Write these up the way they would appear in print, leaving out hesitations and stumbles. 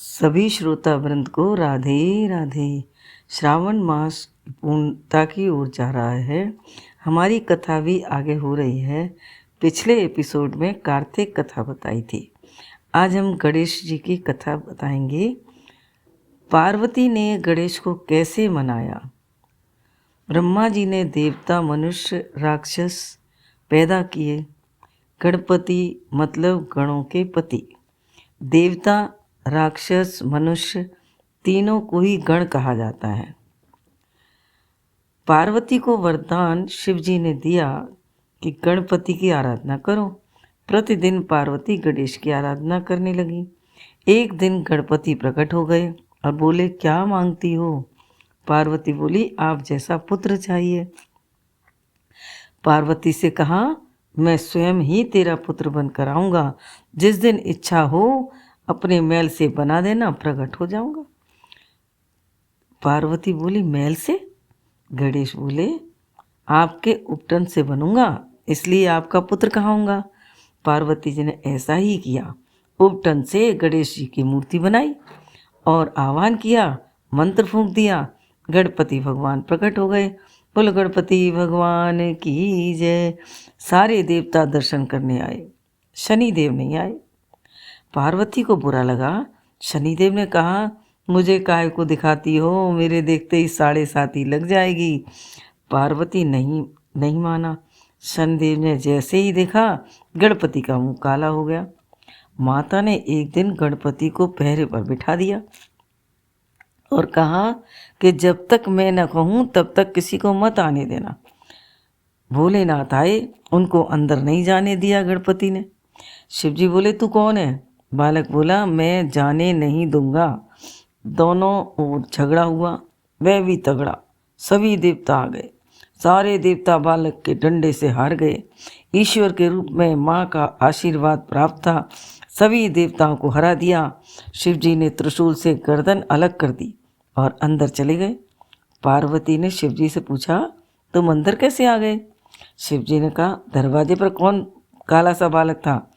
सभी श्रोता वृंद को राधे राधे। श्रावण मास पूर्णता की ओर जा रहा है। हमारी कथा भी आगे हो रही है। पिछले एपिसोड में कार्तिक कथा बताई थी। आज हम गणेश जी की कथा बताएंगे। पार्वती ने गणेश को कैसे मनाया। ब्रह्मा जी ने देवता, मनुष्य, राक्षस पैदा किए। गणपति मतलब गणों के पति। देवता, राक्षस, मनुष्य तीनों को ही गण कहा जाता है। पार्वती को वरदान शिव जी ने दिया कि गणपति की आराधना करो। प्रतिदिन पार्वती गणेश की आराधना करने लगी। एक दिन गणपति प्रकट हो गए और बोले, क्या मांगती हो? पार्वती बोली, आप जैसा पुत्र चाहिए। पार्वती से कहा, मैं स्वयं ही तेरा पुत्र बनकर आऊँगा। जिस दिन इच्छा हो अपने मैल से बना देना, प्रकट हो जाऊंगा। पार्वती बोली, मैल से? गणेश बोले, आपके उपटन से बनूंगा, इसलिए आपका पुत्र कहाऊंगा। पार्वती जी ने ऐसा ही किया। उपटन से गणेश जी की मूर्ति बनाई और आह्वान किया, मंत्र फूंक दिया। गणपति भगवान प्रकट हो गए। बोलो गणपति भगवान की जय। सारे देवता दर्शन करने आए, शनिदेव नहीं आए। पार्वती को बुरा लगा। शनिदेव ने कहा, मुझे काहे को दिखाती हो? मेरे देखते ही 7:30 लग जाएगी। पार्वती नहीं माना। शनिदेव ने जैसे ही देखा, गणपति का मुंह काला हो गया। माता ने एक दिन गणपति को पहरे पर बिठा दिया और कहा कि जब तक मैं न कहूँ तब तक किसी को मत आने देना। भोलेनाथ आए, उनको अंदर नहीं जाने दिया गणपति ने। शिवजी बोले, तू कौन है? बालक बोला, मैं जाने नहीं दूंगा। दोनों ओर झगड़ा हुआ, वह भी तगड़ा। सभी देवता आ गए। सारे देवता बालक के डंडे से हार गए। ईश्वर के रूप में माँ का आशीर्वाद प्राप्त था। सभी देवताओं को हरा दिया। शिवजी ने त्रिशूल से गर्दन अलग कर दी और अंदर चले गए। पार्वती ने शिवजी से पूछा, तुम अंदर कैसे आ गए? शिवजी ने कहा, दरवाजे पर कौन काला सा बालक था?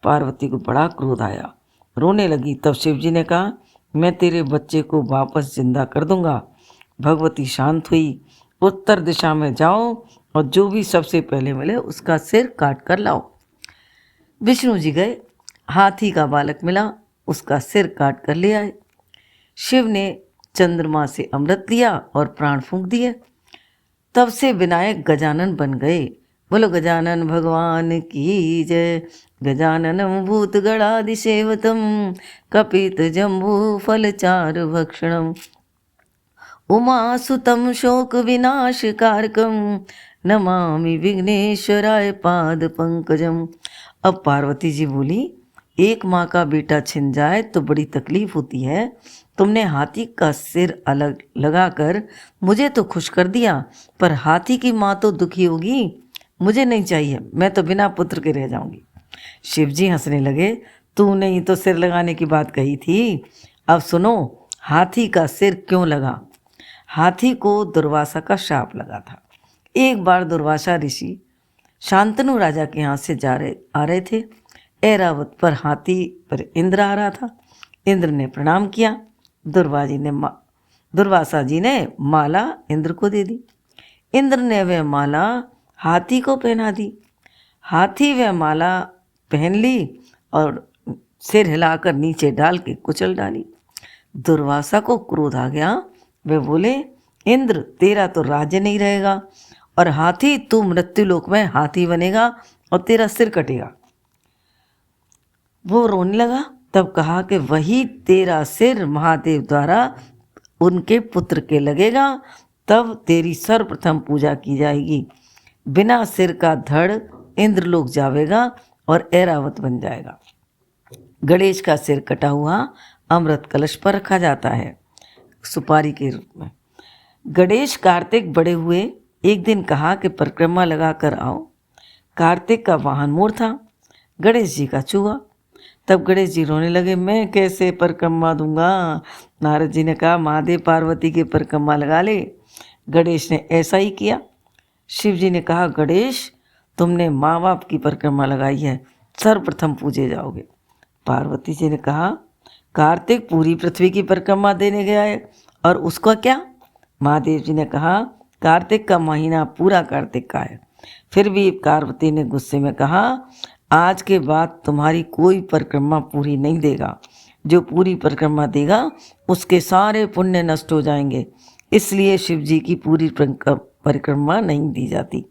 पार्वती को बड़ा क्रोध आया, रोने लगी। तब शिवजी ने कहा, मैं तेरे बच्चे को वापस जिंदा कर दूंगा। भगवती शांत हुई। उत्तर दिशा में जाओ और जो भी सबसे पहले मिले उसका सिर काट कर लाओ। विष्णु जी गए, हाथी का बालक मिला, उसका सिर काट कर ले आए। शिव ने चंद्रमा से अमृत लिया और प्राण फूंक दिए। तब से विनायक गजानन बन गए। बोलो गजानन भगवान की जय। गजाननं भूतगणादिसेवितं कपितजम्बू फलचारुभक्षणं उमासुतं शोकविनाशकारकं नमामि विघ्नेश्वराय पादपंकजम। अब पार्वती जी बोली, एक माँ का बेटा छिन जाए तो बड़ी तकलीफ होती है। तुमने हाथी का सिर अलग लगाकर मुझे तो खुश कर दिया, पर हाथी की माँ तो दुखी होगी। मुझे नहीं चाहिए, मैं तो बिना पुत्र के रह जाऊंगी। शिवजी हंसने लगे, तूने ही तो सिर लगाने की बात कही थी। अब सुनो, हाथी का सिर क्यों लगा? हाथी को दुर्वासा का शाप लगा था। एक बार दुर्वासा ऋषि शांतनु राजा के यहाँ से आ रहे थे। ऐरावत पर हाथी पर इंद्र आ रहा था। इंद्र ने प्रणाम किया। दुर्वासा जी ने माला इंद्र को दे दी। इंद्र ने वह माला हाथी को पहना दी। हाथी वह माला पहन ली और सिर हिलाकर नीचे डाल के कुचल डाली। दुर्वासा को क्रोध आ गया। वे बोले, इंद्र, तेरा तो राज्य नहीं रहेगा और हाथी, तू मृत्युलोक में हाथी बनेगा और तेरा सिर कटेगा। वो रोने लगा। तब कहा कि वही तेरा सिर महादेव द्वारा उनके पुत्र के लगेगा, तब तेरी सर्वप्रथम पूजा की जाएगी। बिना सिर का धड़ इंद्रलोक जावेगा और ऐरावत बन जाएगा। गणेश का सिर कटा हुआ अमृत कलश पर रखा जाता है, सुपारी के रूप में। गणेश कार्तिक बड़े हुए। एक दिन कहा कि परिक्रमा लगा कर आओ। कार्तिक का वाहन मोर था, गणेश जी का चूहा। तब गणेश जी रोने लगे, मैं कैसे परिक्रमा दूंगा? नारद जी ने कहा, महादेव पार्वती की परिक्रमा लगा ले। गणेश ने ऐसा ही किया। शिव जी ने कहा, गणेश, तुमने माँ बाप की परिक्रमा लगाई है, सर्वप्रथम पूजे जाओगे। पार्वती जी ने कहा, कार्तिक पूरी पृथ्वी की परिक्रमा देने गया है और उसका क्या? महादेव जी ने कहा कार्तिक का महीना पूरा कार्तिक का है। फिर भी पार्वती ने गुस्से में कहा आज के बाद तुम्हारी कोई परिक्रमा पूरी नहीं देगा। जो पूरी परिक्रमा देगा उसके सारे पुण्य नष्ट हो जाएंगे, इसलिए शिव जी की पूरी परिक्रमा नहीं दी जाती।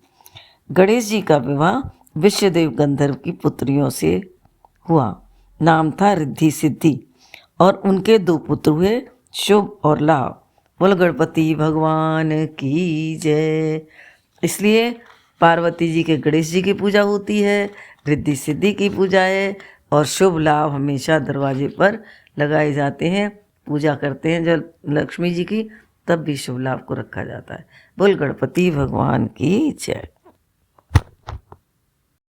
गणेश जी का विवाह विश्वदेव गंधर्व की पुत्रियों से हुआ। नाम था रिद्धि सिद्धि और उनके 2 पुत्र हुए, शुभ और लाभ। बोल गणपति भगवान की जय। इसलिए पार्वती जी के गणेश जी की पूजा होती है, रिद्धि सिद्धि की पूजा है और शुभ लाभ हमेशा दरवाजे पर लगाए जाते हैं। पूजा करते हैं जब लक्ष्मी जी की, तब भी शुभ लाभ को रखा जाता है। बोल गणपति भगवान की जय।